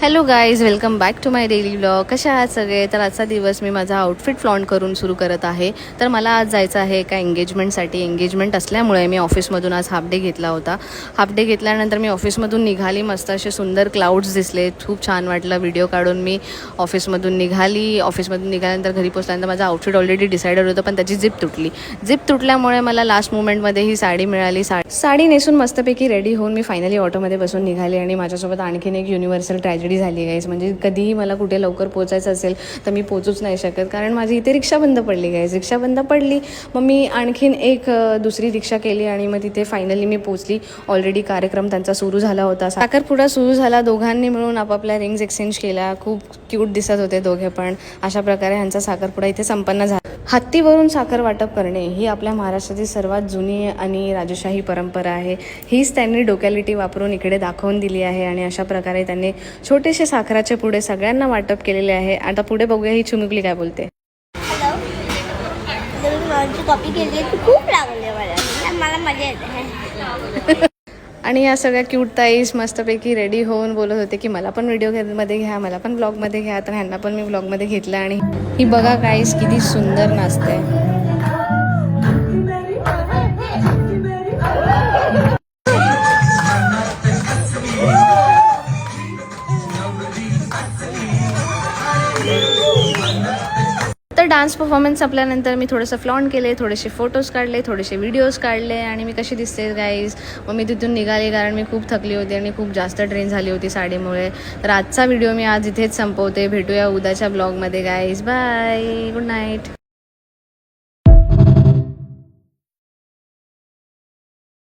Hello guys, welcome back to my daily blog. कशा आहात सगळे? तर आजचा दिवस मी माझा आउटफिट फ्लॉन्ट करून सुरू करत आहे. तर मला आज जायचं आहे एका एंगेजमेंटसाठी. एंगेजमेंट असल्यामुळे मी ऑफिसमधून आज हाफ डे घेतला होता. हाफ डे घेतल्यानंतर मी ऑफिसमधून निघाली. मस्त असे सुंदर क्लाउड्स दिसले, खूप छान वाटलं. व्हिडिओ काढून मी ऑफिसमधून निघाली. ऑफिसमधून निघाल्यानंतर घरी पोचल्यानंतर माझं आउटफिट ऑलरेडी डिसाइडेड होतं, पण त्याची झिप तुटली. झिप तुटल्यामुळे मला लास्ट मोमेंटमध्ये ही साडी मिळाली. साडी नेसून मस्तपैकी रेडी होऊन मी फायनली ऑटोमध्ये बसून निघाली. आणि माझ्यासोबत आणखीन एक युनिव्हर्सल ट्रॅजेडी झाली गाईज. म्हणजे कधीही मला कुठे लवकर पोचायचं असेल तर मी पोचूच नाही शकत, कारण माझी इथे रिक्षा बंद पडली गाईज. रिक्षा बंद पडली, मग मी आणखीन एक दुसरी रिक्षा केली आणि मग तिथे फायनली मी पोचली. ऑलरेडी कार्यक्रम त्यांचा सुरू झाला होता, साखरपुडा सुरू झाला. दोघांनी मिळून आपापल्या रिंग्स एक्सचेंज केल्या. खूप क्यूट दिसत होते दोघे पण. अशा प्रकारे ह्यांचा साखरपुडा इथे संपन्न झाला. हत्तीवरून साखर वाटप करणे ही आपल्या महाराष्ट्राची सर्वात जुनी आणि राजशाही परंपरा आहे. हीच त्यांनी डोक्यालिटी वापरून इकडे दाखवून दिली आहे. आणि अशा प्रकारे त्यांनी छोटेसे साखराचे पुढे सगळ्यांना वाटप केलेले आहे. आता पुढे बघूया ही चिमुकली काय बोलते. कॉपी केली खूप लागले मला मजा येते. आणि या सगळ्या क्यूट ताईस मस्तपैकी रेडी होऊन बोलत होते की मला पण व्हिडिओमध्ये घ्या, मला पण ब्लॉगमध्ये घ्या. तर ह्यांना पण मी ब्लॉगमध्ये घेतलं. आणि ही बघा गाईस किती सुंदर नाचते. तर डान्स परफॉर्मन्स संपल्यानंतर मी थोडंसं फ्लॉन्ट केले, थोडेसे फोटोज काढले, थोडेसे व्हिडिओज काढले. आणि मी कशी दिसते गाईज, मग मी तिथून निघाली, कारण मी खूप थकली होती आणि खूप जास्त ट्रेन झाली होती साडीमुळे. तर आजचा व्हिडिओ मी आज इथेच संपवते. भेटूया उद्याच्या ब्लॉगमध्ये गाईज. Bye, good night.